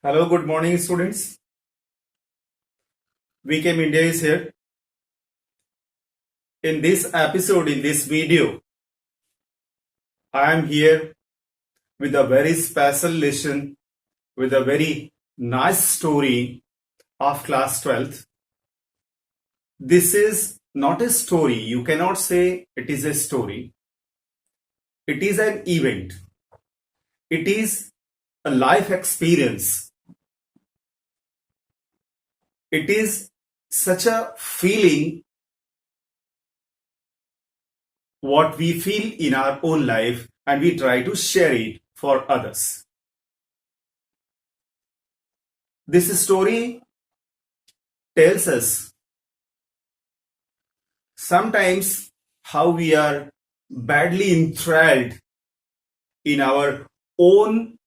Hello, good morning, students. VKM India is here. In this episode, in this video, I am here with a very special lesson, with a very nice story of class 12th. This is not a story. You cannot say it is a story. It is an event. It is a life experience. It is such a feeling what we feel in our own life, and we try to share it for others. This story tells us sometimes how we are badly enthralled in our own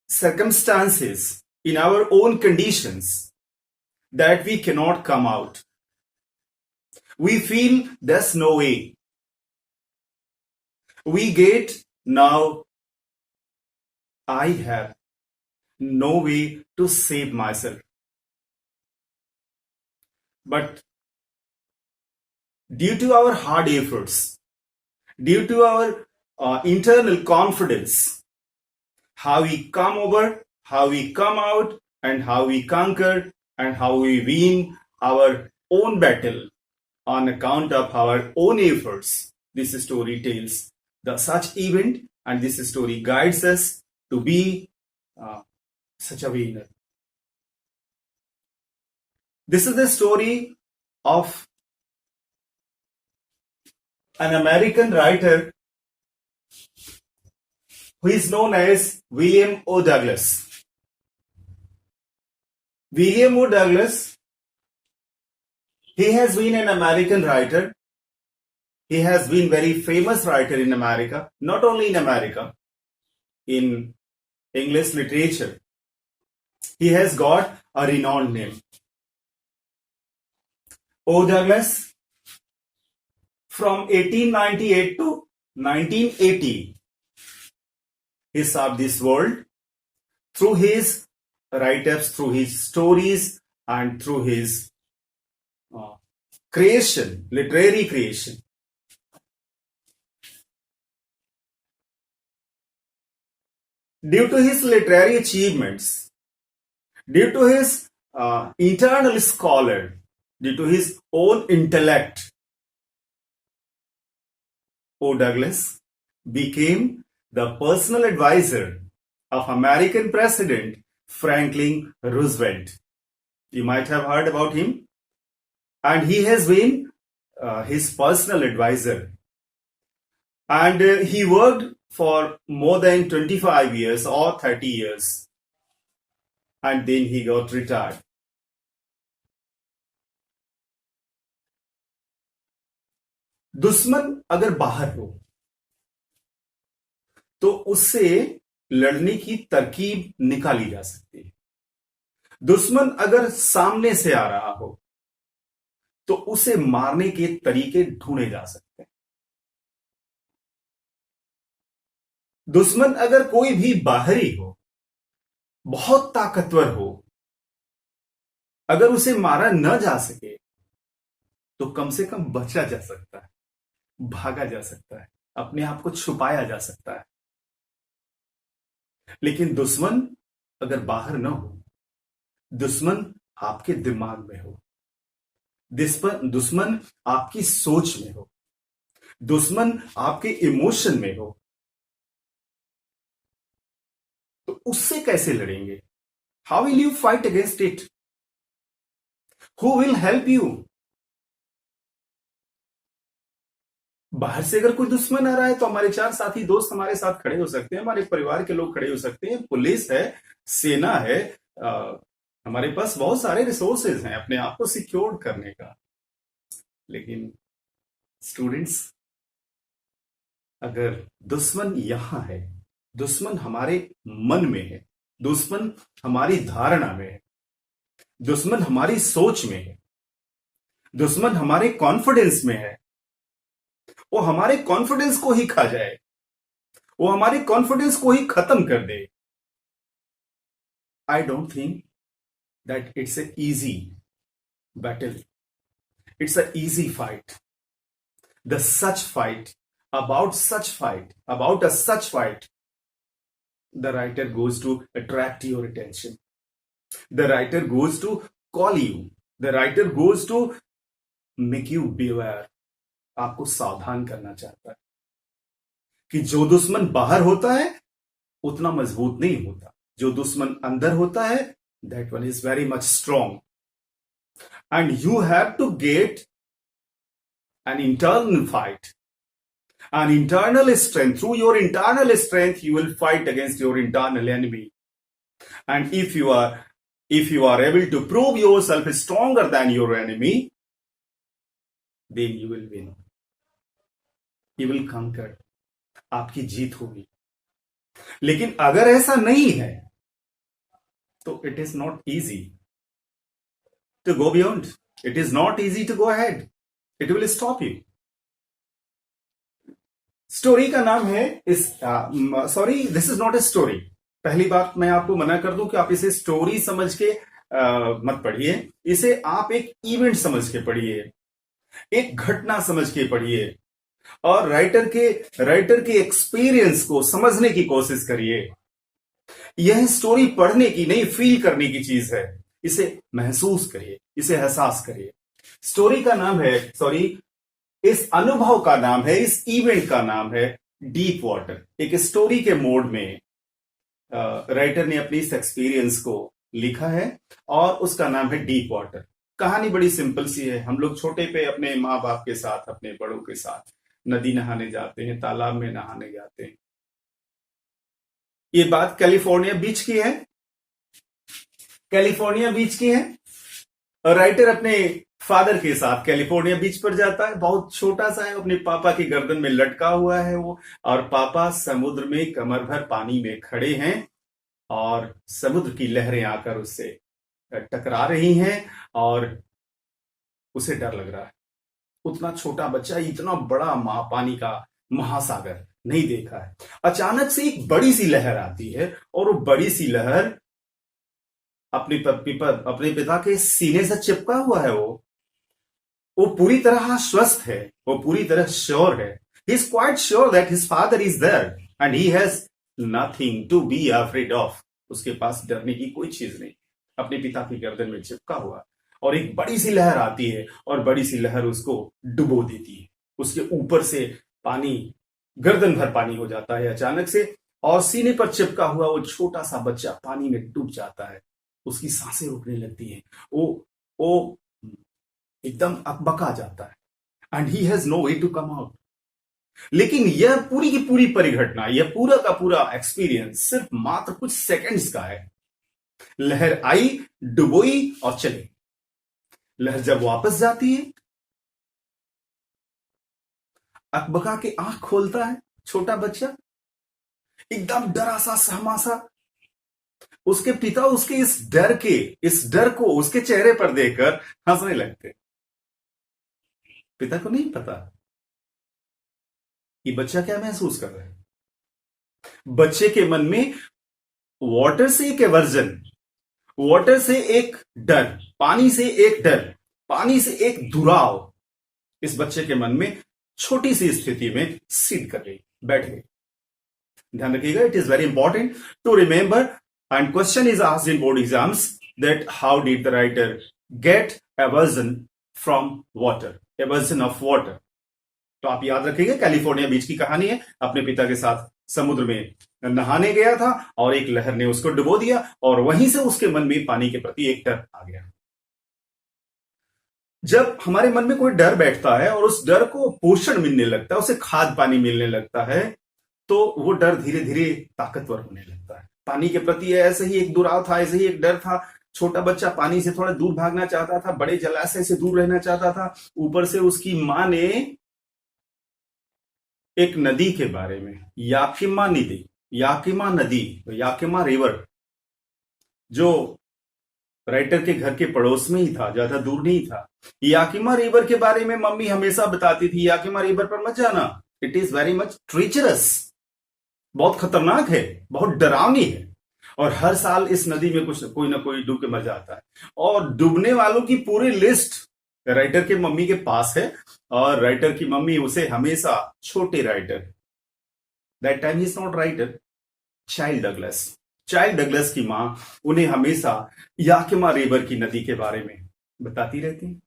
circumstances, in our own conditions, that we cannot come out. We feel there's no way. We get now, I have no way to save myself. But due to our hard efforts, due to our internal confidence, how we come over, how we come out, and how we conquer, and how we win our own battle on account of our own efforts. This story tells the such event, and this story guides us to be such a winner. This is the story of an American writer who is known as William O. Douglas. William O. Douglas, he has been an American writer. He has been very famous writer in America, not only in America, in English literature. He has got a renowned name. O. Douglas, from 1898 to 1980, he served this world through his write-ups, through his stories, and through his creation, literary creation. Due to his literary achievements, due to his internal scholar, due to his own intellect, O. Douglas became the personal advisor of American President Franklin Roosevelt. You might have heard about him. And he has been his personal advisor. And he worked for more than 25 years or 30 years. And then he got retired. दुश्मन अगर बाहर हो तो उससे लड़ने की तरकीब निकाली जा सकती है. दुश्मन अगर सामने से आ रहा हो तो उसे मारने के तरीके ढूंढे जा सकते हैं. दुश्मन अगर कोई भी बाहरी हो, बहुत ताकतवर हो, अगर उसे मारा न जा सके तो कम से कम बचा जा सकता है, भागा जा सकता है, अपने आप को छुपाया जा सकता है. लेकिन दुश्मन अगर बाहर न हो, दुश्मन आपके दिमाग में हो, दुश्मन आपकी सोच में हो, दुश्मन आपके इमोशन में हो, तो उससे कैसे लड़ेंगे? How will you fight against it? Who will help you? बाहर से अगर कोई दुश्मन आ रहा है तो हमारे चार साथी दोस्त हमारे साथ खड़े हो सकते हैं, हमारे परिवार के लोग खड़े हो सकते हैं, पुलिस है, सेना है, हमारे पास बहुत सारे रिसोर्सेज हैं अपने आप को सिक्योर करने का. लेकिन स्टूडेंट्स, अगर दुश्मन यहां है, दुश्मन हमारे मन में है, दुश्मन हमारी धारणा में है, दुश्मन हमारी सोच में है, दुश्मन हमारे कॉन्फिडेंस में है, वो हमारे कॉन्फिडेंस को ही खा जाए, वो हमारे कॉन्फिडेंस को ही खत्म कर दे, I don't think that it's an easy battle. It's an easy fight. The such fight, about a such fight, the writer goes to attract your attention. The writer goes to call you. The writer goes to make you beware. आपको सावधान करना चाहता है कि जो दुश्मन बाहर होता है उतना मजबूत नहीं होता, जो दुश्मन अंदर होता है that one is very much strong, and you have to get an internal fight, an internal strength. Through your internal strength you will fight against your internal enemy, and if you are able to prove yourself stronger than your enemy, then you will win, you will conquer. आपकी जीत होगी. लेकिन अगर ऐसा नहीं है तो it is not easy to go beyond. It is not easy to go ahead. It will stop you. Story का नाम है sorry, this is not a story. पहली बात मैं आपको मना कर दूं कि आप इसे स्टोरी समझ के मत पढ़िए. इसे आप एक इवेंट समझ के पढ़िए, एक घटना समझ के पढ़िए, और राइटर के एक्सपीरियंस को समझने की कोशिश करिए. यह स्टोरी पढ़ने की नहीं, फील करने की चीज है. इसे महसूस करिए, इसे एहसास करिए. स्टोरी का नाम है, सॉरी, इस अनुभव का नाम है, इस इवेंट का नाम है डीप वाटर. एक स्टोरी के मोड में राइटर ने अपनी इस एक्सपीरियंस को लिखा है और उसका नाम है डीप वाटर. कहानी बड़ी सिंपल सी है. हम लोग छोटे पे अपने माँ बाप के साथ, अपने बड़ों के साथ नदी नहाने जाते हैं, तालाब में नहाने जाते हैं. ये बात कैलिफोर्निया बीच की है. कैलिफोर्निया बीच की है. राइटर अपने फादर के साथ कैलिफोर्निया बीच पर जाता है. बहुत छोटा सा है, अपने पापा की गर्दन में लटका हुआ है वो, और पापा समुद्र में कमर भर पानी में खड़े हैं और समुद्र की लहरें आकर उससे टकरा रही हैं और उसे डर लग रहा है. उतना छोटा बच्चा इतना बड़ा पानी का महासागर नहीं देखा है. अचानक से एक बड़ी सी लहर आती है और वो बड़ी सी लहर अपने पिता के सीने से चिपका हुआ है. वो पूरी तरह स्वस्थ है, वो पूरी तरह श्योर है. He is quite sure that his father is there and he has nothing to be afraid of. उसके पास डरने की कोई चीज नहीं. अपने पिता की गर्दन में चिपका हुआ, और एक बड़ी सी लहर आती है और बड़ी सी लहर उसको डुबो देती है. उसके ऊपर से पानी, गर्दन भर पानी हो जाता है अचानक से, और सीने पर चिपका हुआ वो छोटा सा बच्चा पानी में डूब जाता है. उसकी सांसें रुकने लगती हैं. वो एकदम अकबका जाता है, and he has no way to come out. लेकिन यह पूरी की पूरी परिघटना, यह पूरा का पूरा एक्सपीरियंस सिर्फ मात्र कुछ सेकंड्स का है. लहर आई, डुबोई और चली. लहर जब वापस जाती है, अकबका के आंख खोलता है छोटा बच्चा, एकदम डरा सा, सहमा सा. उसके पिता उसके इस डर को उसके चेहरे पर देखकर हंसने लगते. पिता को नहीं पता कि बच्चा क्या महसूस कर रहा है. बच्चे के मन में वाटर से एक एवर्जन, वाटर से एक डर, पानी से एक डर, पानी से एक दुराव इस बच्चे के मन में छोटी सी स्थिति में सिद्ध कर गई, बैठ गई. ध्यान रखिएगा, it is very important to remember, and question is asked in board exams that how did the writer get aversion from water, aversion of water. तो आप याद रखिएगा, कैलिफोर्निया बीच की कहानी है. अपने पिता के साथ समुद्र में नहाने गया था और एक लहर ने उसको डुबो दिया, और वहीं से उसके मन में पानी के प्रति एक डर आ गया. जब हमारे मन में कोई डर बैठता है और उस डर को पोषण मिलने लगता है, उसे खाद पानी मिलने लगता है, तो वो डर धीरे धीरे ताकतवर होने लगता है. पानी के प्रति ऐसे ही एक दुराव था, ऐसे ही एक डर था. छोटा बच्चा पानी से थोड़ा दूर भागना चाहता था, बड़े जलाशय से दूर रहना चाहता था. ऊपर से उसकी मां ने एक नदी के बारे में, याकिमा नदी, याकिमा रिवर, जो राइटर के घर के पड़ोस में ही था, ज्यादा दूर नहीं था. याकिमा रिवर के बारे में मम्मी हमेशा बताती थी, याकिमा रिवर पर मत जाना, it is very much treacherous, बहुत खतरनाक है, बहुत डरावनी है. और हर साल इस नदी में कुछ कोई ना कोई डूब के मर जाता है। और डूबने वालों की पूरी लिस्ट राइटर के मम्मी के पास है, और राइटर की मम्मी उसे हमेशा छोटे writer, that time he is not writer, child Douglas की मां उन्हें हमेशा याकिमा रिवर की नदी के बारे में बताती रहती है।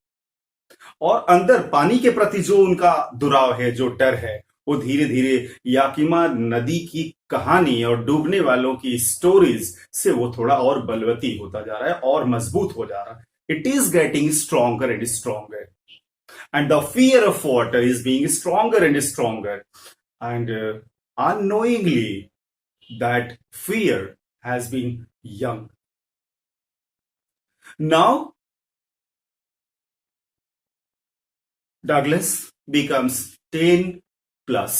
और अंदर पानी के प्रति जो उनका दुराव है, जो डर है, वो धीरे धीरे याकिमा नदी की कहानी और डूबने वालों की स्टोरीज से वो थोड़ा और बलवती होता जा रहा है और मजबूत हो जा रहा है। It is getting stronger and stronger, and the fear of water is being stronger and stronger, and unknowingly that fear has been young. Now Douglas becomes 10 plus,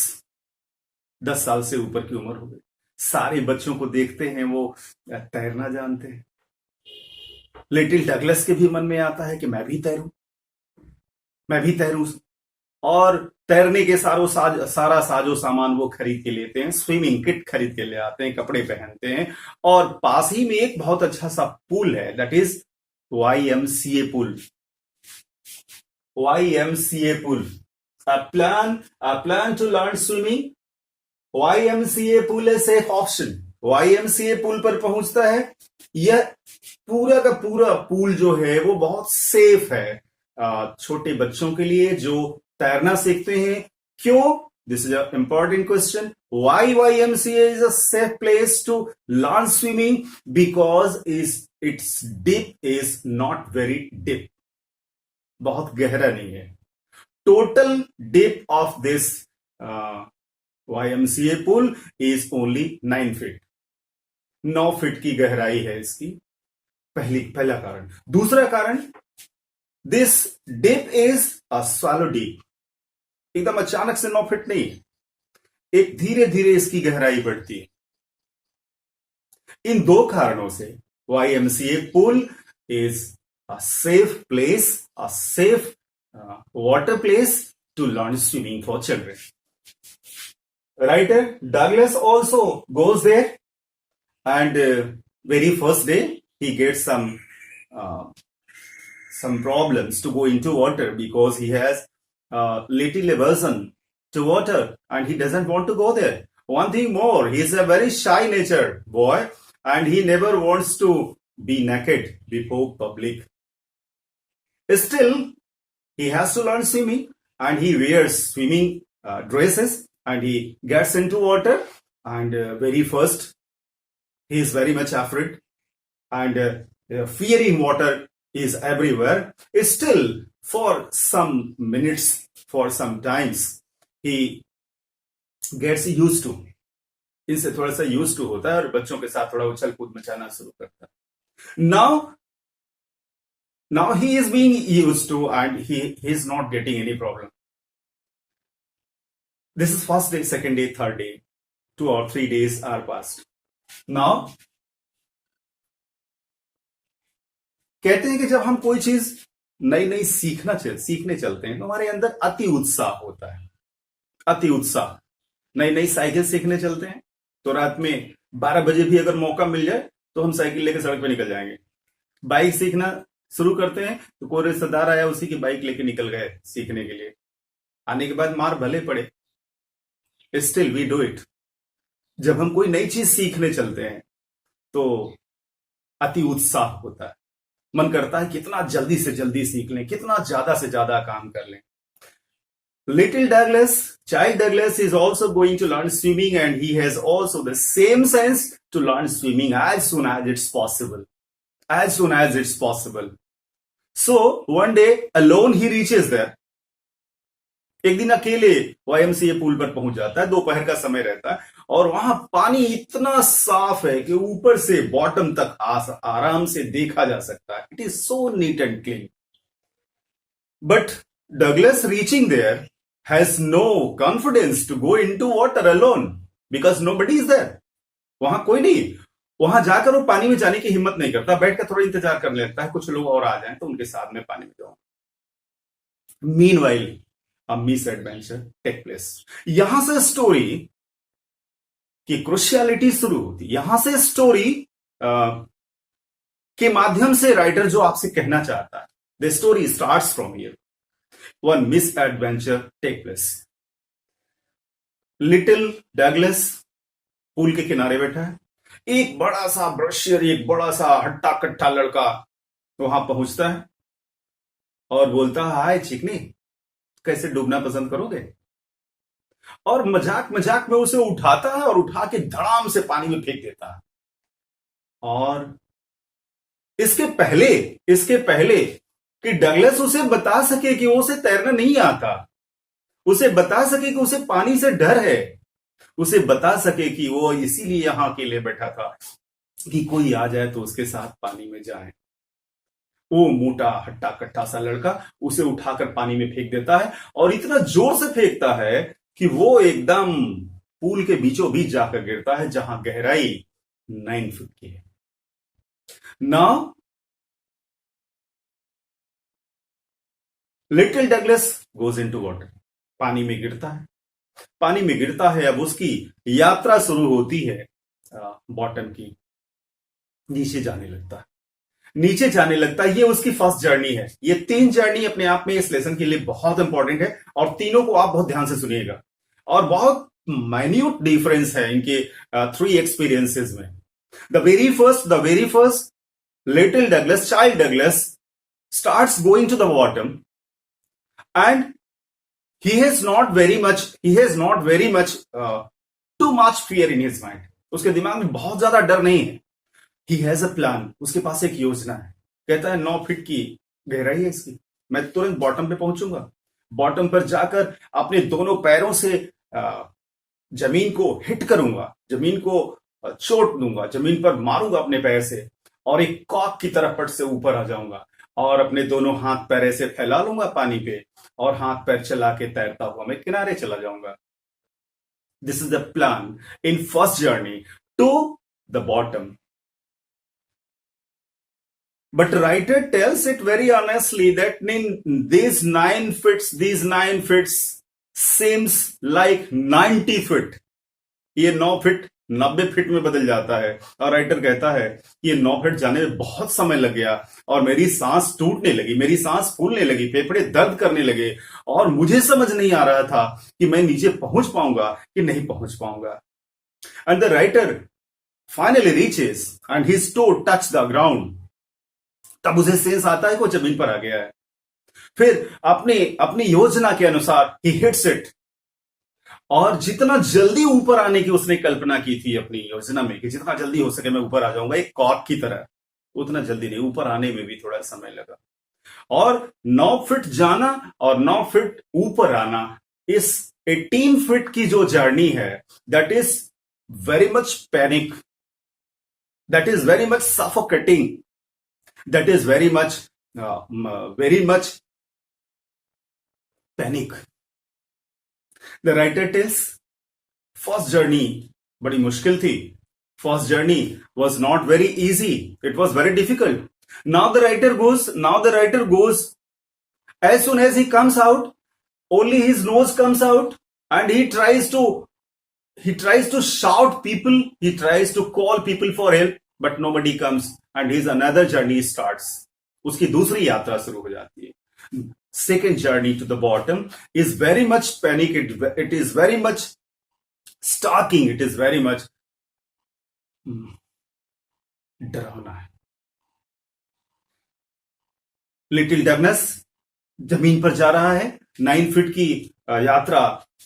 10 साल से ऊपर की उम्र हो गई। सारे बच्चों को देखते हैं वो तैरना जानते हैं। लिटिल डगलस के भी मन में आता है कि मैं भी तैरूं, मैं भी तैरूं। और तैरने के सारा साजो सामान वो खरीद के लेते हैं, स्विमिंग किट खरीद के ले आते हैं, कपड़े पहनते हैं। और पास ही में एक बहुत अच्छा सा पूल है, that is YMCA pool. YMCA pool, a plan to learn swimming, YMCA pool is safe option। YMCA pool पर पहुंचता है। यह पूरा का पूरा पूल जो है वो बहुत सेफ है छोटे बच्चों के लिए जो तैरना सीखते हैं। क्यों? This is a important question. Why YMCA is a safe place to learn swimming? Because its dip is not very deep, बहुत गहरा नहीं है। Total dip of this YMCA pool is only 9 feet, 9 feet की गहराई है इसकी। पहला कारण। दूसरा कारण, this dip is a swallow deep, एकदम अचानक से 9 फीट नहीं, एक धीरे धीरे इसकी गहराई बढ़ती है। इन दो कारणों से YMCA pool is a safe place, a safe water place to learn swimming for children. Writer Douglas also goes there, and very first day he gets some problems to go into water because he has little aversion to water and he doesn't want to go there. One thing more, he is a very shy natured boy and he never wants to be naked before public. Still, he has to learn swimming and he wears swimming dresses and he gets into water, and very first he is very much afraid and fearing water is everywhere. Still, for some minutes, for some times, he gets used to, इनसे थोड़ा सा use to होता है और बच्चों के साथ थोड़ा उछल कूद मचाना शुरू करता है। Now he is being used to and he is not getting any problem. This is first day, second day, third day, 2 or 3 days are passed. Now कहते हैं कि जब हम कोई चीज नई नई सीखने चलते हैं तो हमारे अंदर अति उत्साह होता है। अति उत्साह। नई नई साइकिल सीखने चलते हैं तो रात में 12 बजे भी अगर मौका मिल जाए तो हम साइकिल लेकर सड़क पे निकल जाएंगे। बाइक सीखना शुरू करते हैं तो कोई रिश्तेदार आया, उसी की बाइक लेके निकल गए सीखने के लिए। आने के बाद मार भले पड़े, स्टिल वी डू इट। जब हम कोई नई चीज सीखने चलते हैं तो अति उत्साह होता है, मन करता है कितना जल्दी से जल्दी सीख लें, कितना ज्यादा से ज्यादा काम कर लें। Little Douglas, child Douglas is also going to learn swimming and he has also the same sense to learn swimming as soon as it's possible. As soon as it's possible. So one day alone he reaches there. एक दिन अकेले YMCA pool पर पहुंच जाता है, दोपहर का समय रहता है और वहां पानी इतना साफ है कि ऊपर से बॉटम तक आराम से देखा जा सकता है। It is so neat and clean. But Douglas reaching there has no confidence to go into water alone because nobody is there. वहां कोई नहीं, वहां जाकर वो पानी में जाने की हिम्मत नहीं करता, बैठकर थोड़ा इंतजार कर लेता है कुछ लोग और आ जाएं तो उनके साथ में पानी में जाऊं। Meanwhile, a misadventure take place. यहां से स्टोरी की क्रुशियलिटी शुरू होती, यहां से स्टोरी के माध्यम से राइटर जो आपसे कहना चाहता है, the story starts from here. One misadventure take place. Little Douglas pool के किनारे बैठा है। एक बड़ा सा ब्रशियर, एक बड़ा सा हट्टा कट्टा लड़का वहां पहुंचता है और बोलता है, हाय चिकनी, कैसे डूबना पसंद करोगे? और मजाक मजाक में उसे उठाता है और उठा के धड़ाम से पानी में फेंक देता है। और इसके पहले कि डगलस उसे बता सके कि उसे तैरना नहीं आता, उसे बता सके कि उसे पानी से डर है, उसे बता सके कि वो इसीलिए यहां अकेले बैठा था कि कोई आ जाए तो उसके साथ पानी में जाए, वो मोटा हट्टा कट्टा सा लड़का उसे उठाकर पानी में फेंक देता है। और इतना जोर से फेंकता है कि वो एकदम पूल के बीचों बीच जाकर गिरता है, जहां गहराई 9 फुट की है। Now little Douglas goes into water. पानी में गिरता है, पानी में गिरता है। अब उसकी यात्रा शुरू होती है बॉटम की। नीचे जाने लगता है, नीचे जाने लगता है। ये उसकी फर्स्ट जर्नी है। ये 3 जर्नी अपने आप में इस लेसन के लिए बहुत इंपॉर्टेंट है और तीनों को आप बहुत ध्यान से सुनिएगा। और बहुत माइन्यूट डिफरेंस है इनके 3 एक्सपीरियंसेस में। The very first little Douglas, child Douglas starts going to the bottom and he has not very much too much fear in his mind. उसके दिमाग में बहुत ज्यादा डर नहीं है। He has a plan. उसके पास एक योजना है। कहता है 9 फीट की गहराई है इसकी, मैं तुरंत बॉटम पे पहुंचूंगा। बॉटम पर जाकर अपने दोनों पैरों से जमीन को हिट करूंगा, जमीन को चोट दूंगा, जमीन पर मारूंगा अपने पैर से और एक कॉक की तरह पट से ऊपर आ जाऊंगा और अपने दोनों हाथ पैर ऐसे फैला लूंगा पानी पे और हाथ पैर चला के तैरता हुआ मैं किनारे चला जाऊंगा। This is the plan in first journey to the bottom. But writer tells it very honestly that in these 9 feet seems like 90 feet. ये 9 फीट 90 फीट में बदल जाता है। और राइटर कहता है कि ये 9 फीट जाने में बहुत समय लग गया और मेरी सांस टूटने लगी, मेरी सांस फूलने लगी, फेफड़े दर्द करने लगे और मुझे समझ नहीं आ रहा था कि मैं नीचे पहुंच पाऊंगा कि नहीं पहुंच पाऊंगा। And the writer finally reaches and his toe touch the ground. तब उसे सेंस आता है कि वो जमीन पर आ गया है। फिर अपनी योजना के अनुसार ही हिट्स इट और जितना जल्दी ऊपर आने की उसने कल्पना की थी अपनी योजना में कि जितना जल्दी हो सके मैं ऊपर आ जाऊंगा एक कॉक की तरह, उतना जल्दी नहीं, ऊपर आने में भी थोड़ा समय लगा। और 9 फीट जाना और 9 फीट ऊपर आना, इस 18 फीट की जो जर्नी है, that is very much panic, that is very much suffocating, that is very much panic. The writer tells first journey बड़ी मुश्किल थी। First journey was not very easy, it was very difficult. Now the writer goes as soon as he comes out, only his nose comes out and he tries to shout people, he tries to call people for help, but nobody comes and his another journey starts. उसकी दूसरी यात्रा शुरू हो जाती है। Second journey to the bottom is very much panic, it is very much stalking, it is very much डरावना है। Little Douglas जमीन पर जा रहा है, 9 फीट की यात्रा,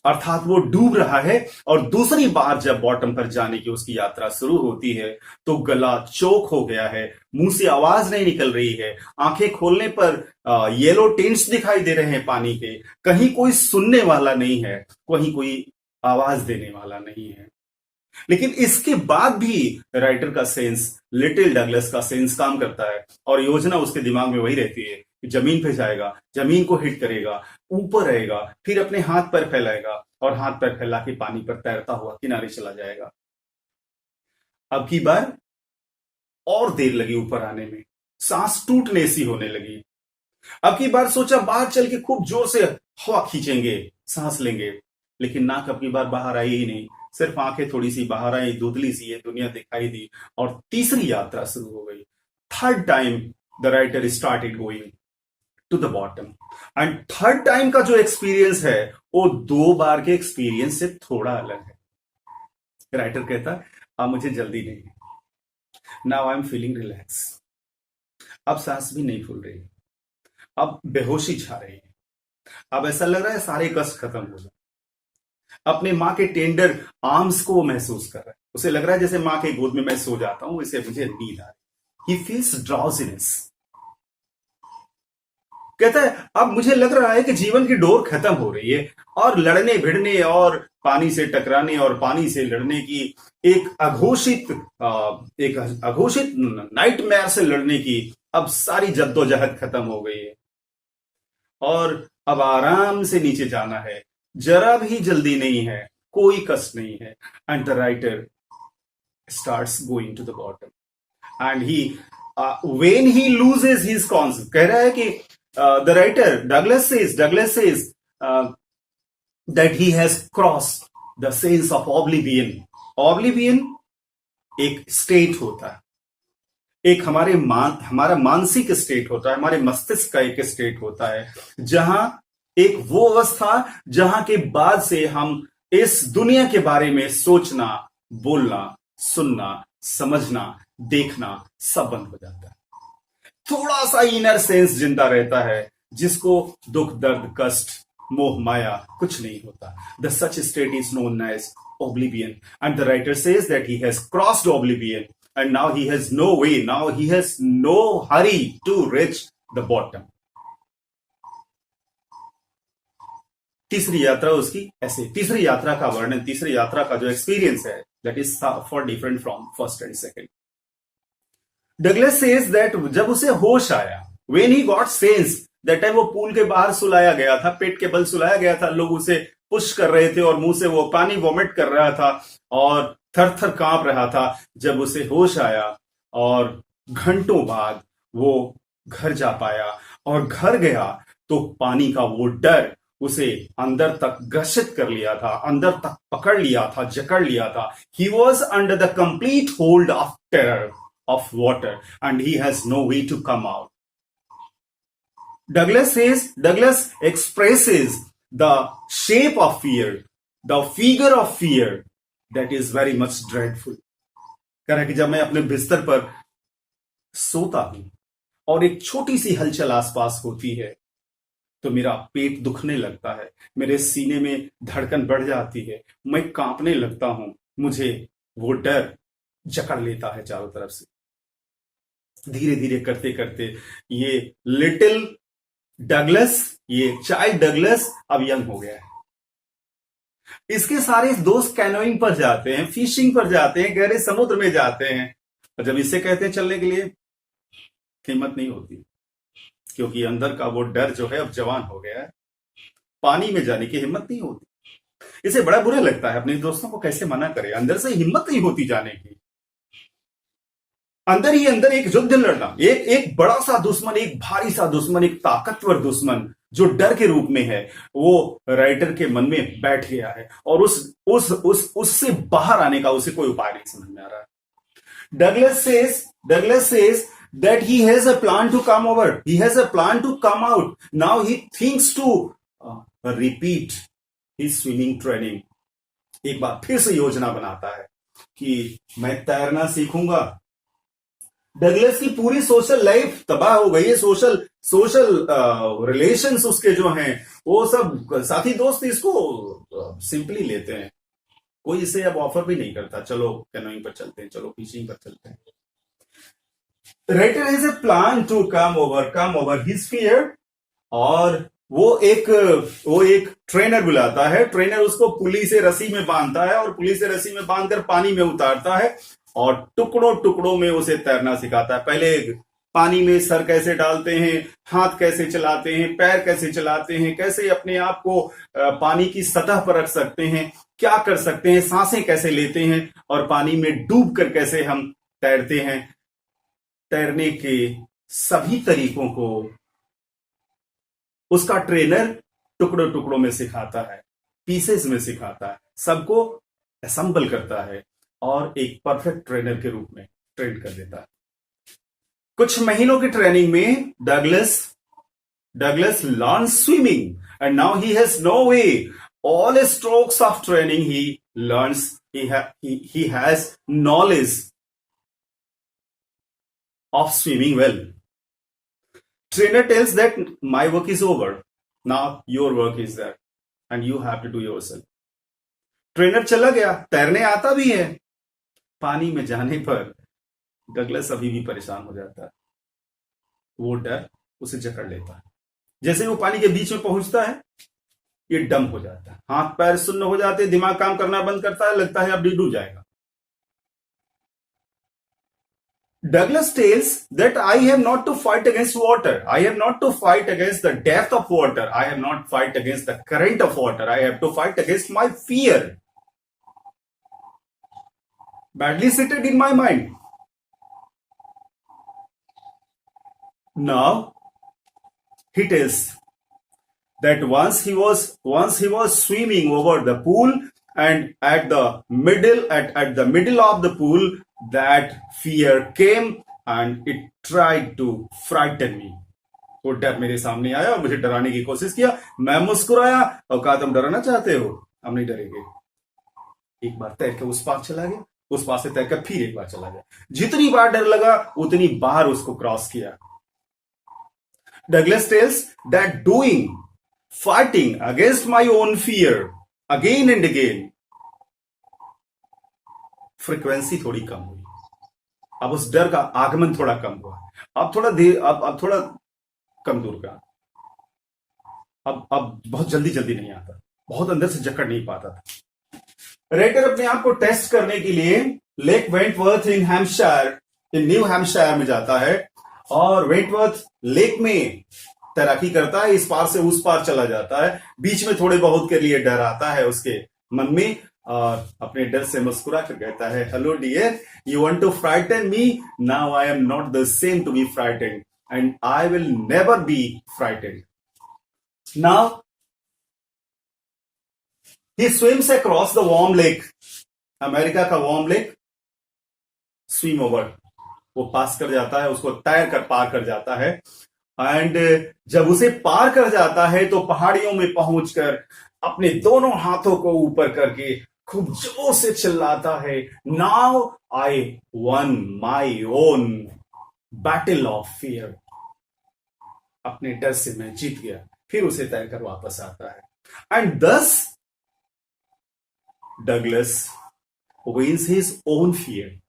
अर्थात वो डूब रहा है। और दूसरी बार जब बॉटम पर जाने की उसकी यात्रा शुरू होती है तो गला चोक हो गया है, मुंह से आवाज नहीं निकल रही है, आंखें खोलने पर येलो टिंट्स दिखाई दे रहे हैं पानी के, कहीं कोई सुनने वाला नहीं है, कहीं कोई आवाज देने वाला नहीं है। लेकिन इसके बाद भी राइटर का सेंस, लिटिल डगलस का सेंस काम करता है और योजना उसके दिमाग में वही रहती है कि जमीन पे जाएगा, जमीन को हिट करेगा, ऊपर रहेगा, फिर अपने हाथ पैर फैलाएगा और हाथ पैर फैला के पानी पर तैरता हुआ किनारे चला जाएगा। अब की बार और देर लगी ऊपर आने में, सांस टूटने सी होने लगी। अब की बार सोचा बाहर चल के खूब जोर से हवा खींचेंगे, सांस लेंगे, लेकिन नाक अब की बार बाहर आई ही नहीं, सिर्फ आंखें थोड़ी सी बाहर आई, धुंधली सी ये दुनिया दिखाई दी और तीसरी यात्रा शुरू हो गई। Third time the writer started going to the bottom and third time का जो एक्सपीरियंस है वो 2 बार के एक्सपीरियंस से थोड़ा अलग है। राइटर कहता है अब मुझे जल्दी नहीं है, now I am feeling relax, अब सांस भी नहीं फूल रही, अब बेहोशी छा रही है, अब ऐसा लग रहा है सारे कष्ट खत्म हो गए। अपने माँ के टेंडर आर्म्स को वो महसूस कर रहा है, उसे लग रहा है जैसे माँ के गोद में मैं सो जाता हूं, इसे मुझे नींद आ रही। He feels drowsiness. कहता है अब मुझे लग रहा है कि जीवन की डोर खत्म हो रही है और लड़ने भिड़ने और पानी से टकराने और पानी से लड़ने की एक अघोषित नाइटमेयर से लड़ने की अब सारी जद्दोजहद खत्म हो गई है और अब आराम से नीचे जाना है, जरा भी जल्दी नहीं है, कोई कष्ट नहीं है। And the writer starts going to the bottom and he when he loses his concept, कह रहा है कि the writer Douglas says that he has crossed the sense of oblivion. Oblivion एक स्टेट होता है, एक हमारा मानसिक स्टेट होता है, हमारे मस्तिष्क का एक स्टेट होता है, जहां एक वो अवस्था जहां के बाद से हम इस दुनिया के बारे में सोचना, बोलना, सुनना, समझना, देखना सब बंद हो जाता है। थोड़ा सा इनर सेंस जिंदा रहता है, जिसको दुख, दर्द, कष्ट, मोह, माया कुछ नहीं होता। The such state is known as oblivion. And the writer says that he has crossed oblivion and now he has no way, now he has no hurry to reach the bottom. तीसरी यात्रा उसकी ऐसे, तीसरी यात्रा का वर्णन, तीसरी यात्रा का जो एक्सपीरियंस है, that is far different from first and second. Douglas says that जब उसे होश आया, when he got sense, that time वो पूल के बाहर सुलाया गया था, पेट के बल सुलाया गया था, लोग उसे पुश कर रहे थे और मुंह से वो पानी वॉमिट कर रहा था और थर थर कांप रहा था। जब उसे होश आया और घंटों बाद वो घर जा पाया और घर गया तो पानी का वो डर उसे अंदर तक ग्रसित कर लिया था, अंदर तक पकड़ लिया था, जकड़ लिया था। He was under the complete hold of terror of water and he has no way to come out. Douglas expresses the shape of fear, the figure of fear that is very much dreadful. कह रहा है कि जब मैं अपने बिस्तर पर सोता हूं और एक छोटी सी हलचल आसपास होती है तो मेरा पेट दुखने लगता है, मेरे सीने में धड़कन बढ़ जाती है, मैं कांपने लगता हूं, मुझे वो डर जकड़ लेता है चारों तरफ से। धीरे धीरे करते करते ये लिटिल डगलस, ये चाइल्ड डगलस अब यंग हो गया है। इसके सारे दोस्त कैनोइंग पर जाते हैं, फिशिंग पर जाते हैं, गहरे समुद्र में जाते हैं और जब इसे कहते हैं चलने के लिए, हिम्मत नहीं होती क्योंकि अंदर का वो डर जो है अब जवान हो गया है, पानी में जाने की हिम्मत नहीं होती। इसे बड़ा बुरा लगता है, अपने दोस्तों को कैसे मना करे, अंदर से हिम्मत नहीं होती जाने की। अंदर ही अंदर एक युद्ध लड़ना, एक बड़ा सा दुश्मन, एक भारी सा दुश्मन, एक ताकतवर दुश्मन जो डर के रूप में है, वो राइटर के मन में बैठ गया है और उससे बाहर आने का उसे कोई उपाय नहीं समझ में आ रहा है। Douglas says that he has a plan to come over, he has a plan to come out. Now he thinks to repeat his swimming training. एक बार फिर से योजना बनाता है कि मैं तैरना सीखूंगा। डगलस की पूरी सोशल लाइफ तबाह हो गई है, सोशल रिलेशंस उसके जो हैं वो सब साथी दोस्त इसको सिंपली लेते हैं, कोई इसे अब ऑफर भी नहीं करता, चलो कैनोइंग पर चलते हैं, चलो फिशिंग पर चलते हैं। Writer has a plan to come over his fear और वो एक ट्रेनर बुलाता है, ट्रेनर उसको पुली से रस्सी में बांधता है और पुली से रस्सी में बांधकर पानी में उतारता है और टुकड़ों टुकड़ों में उसे तैरना सिखाता है। पहले पानी में सर कैसे डालते हैं, हाथ कैसे चलाते हैं, पैर कैसे चलाते हैं, कैसे अपने आप को पानी की सतह पर रख सकते हैं, क्या कर सकते हैं, सांसें कैसे लेते हैं और पानी में डूब कर कैसे हम तैरते हैं। तैरने के सभी तरीकों को उसका ट्रेनर टुकड़ों टुकड़ों में सिखाता है, पीसेस में सिखाता है, सबको असेंबल करता है और एक परफेक्ट ट्रेनर के रूप में ट्रेन कर देता है। कुछ महीनों की ट्रेनिंग में Douglas learned swimming and now he has no way. All strokes of training he learns, he has knowledge of swimming well. Trainer tells that my work is over. Now your work is there and you have to do yourself. Trainer चला गया, तैरने आता भी है, पानी में जाने पर डगलस अभी भी परेशान हो जाता है। वो डर उसे जकड़ लेता है। जैसे वो पानी के बीच में पहुंचता है, ये डम हो जाता है, हाथ पैर सुन्न हो जाते, दिमाग काम करना बंद करता है, लगता है अब डूब जाएगा। Douglas tells that I have not to fight against water. I have not to fight against the depth of water. I have not fight against the current of water. I have to fight against my fear. Badly seated in my mind. Now, he tells that once he was swimming over the pool, and at the middle of the pool, that fear came and it tried to frighten me. वो डर मेरे सामने आया और मुझे डराने की कोशिश किया। मैं मुस्कुराया और कहा, तुम डराना चाहते हो, हम नहीं डरेंगे। एक बार तैर के उस पार चला गया, उस पार से तैर कर फिर एक बार चला गया। जितनी बार डर लगा उतनी बार उसको क्रॉस किया। Douglas tells that fighting against my own fear again and again, frequency थोड़ी कम हुई। अब उस डर का आगमन थोड़ा कम हुआ। अब थोड़ा कम दूर का। अब बहुत जल्दी नहीं आता, बहुत अंदर से जकड़ नहीं पाता था। रेटर अपने आप को टेस्ट करने के लिए लेक वेंटवर्थ इन न्यू हैम्पशायर में जाता है और वेंटवर्थ लेक में तैराकी करता है। इस पार से उस पार चला जाता है। बीच में थोड़े बहुत के लिए डर आता है उसके मन में और अपने डर से मुस्कुरा कर कहता है, hello dear, you want to frighten me, now I am not the same to be frightened and I will never be frightened. Now he swims across the warm lake, America का वार्म लेक, स्विम ओवर, वो pass कर जाता है, उसको तैर कर पार कर जाता है। एंड जब उसे पार कर जाता है तो पहाड़ियों में पहुंचकर अपने दोनों हाथों को ऊपर करके खूब जोर से चिल्लाता है, now I one my own battle of fear. अपने डर से मैं जीत गया। फिर उसे तैरकर वापस आता है। And thus Douglas wins his own fear.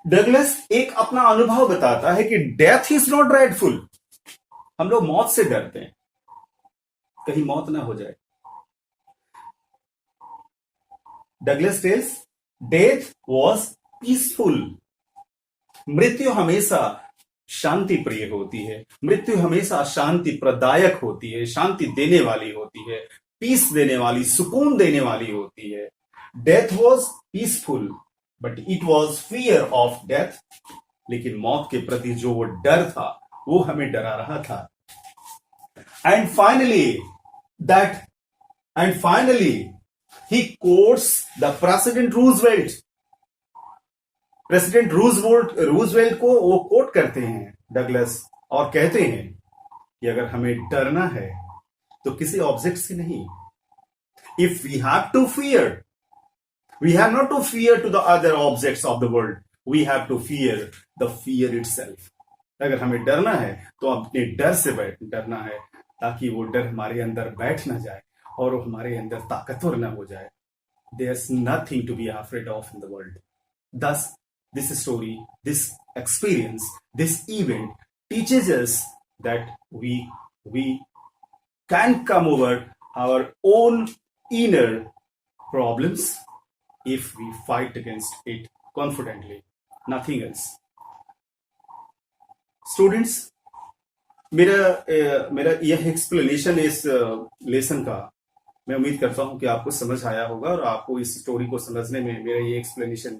Douglas एक अपना अनुभव बताता है कि डेथ इज नॉट ड्रेडफुल। हम लोग मौत से डरते हैं, कहीं मौत ना हो जाए। Douglas tells death was peaceful. मृत्यु हमेशा शांति प्रिय होती है, मृत्यु हमेशा शांति प्रदायक होती है, शांति देने वाली होती है, पीस देने वाली, सुकून देने वाली होती है। Death was peaceful but it was fear of death. लेकिन मौत के प्रति जो वो डर था वो हमें डरा रहा था। And finally he quotes the President Roosevelt. President Roosevelt को वो कोट करते हैं डगलस और कहते हैं कि अगर हमें डरना है तो किसी ऑब्जेक्ट से नहीं। If we have to fear, we have not to fear to the other objects of the world. We have to fear the fear itself. अगर हमें डरना है तो अपने डर से डरना है ताकि वो डर हमारे अंदर बैठ ना जाए और वो हमारे अंदर ताकतवर ना हो जाए। There's nothing to be afraid of in the world. Thus, this story, this experience, this event teaches us that we can come over our own inner problems if we fight against it confidently. Nothing else. Students, मेरा यह explanation इस lesson का मैं उम्मीद करता हूं कि आपको समझ आया होगा और आपको इस स्टोरी को समझने में मेरा ये एक्सप्लेनेशन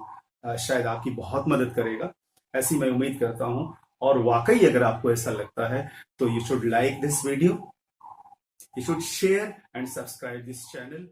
शायद आपकी बहुत मदद करेगा, ऐसी मैं उम्मीद करता हूं। और वाकई अगर आपको ऐसा लगता है तो you should like this video, you should share and subscribe this channel.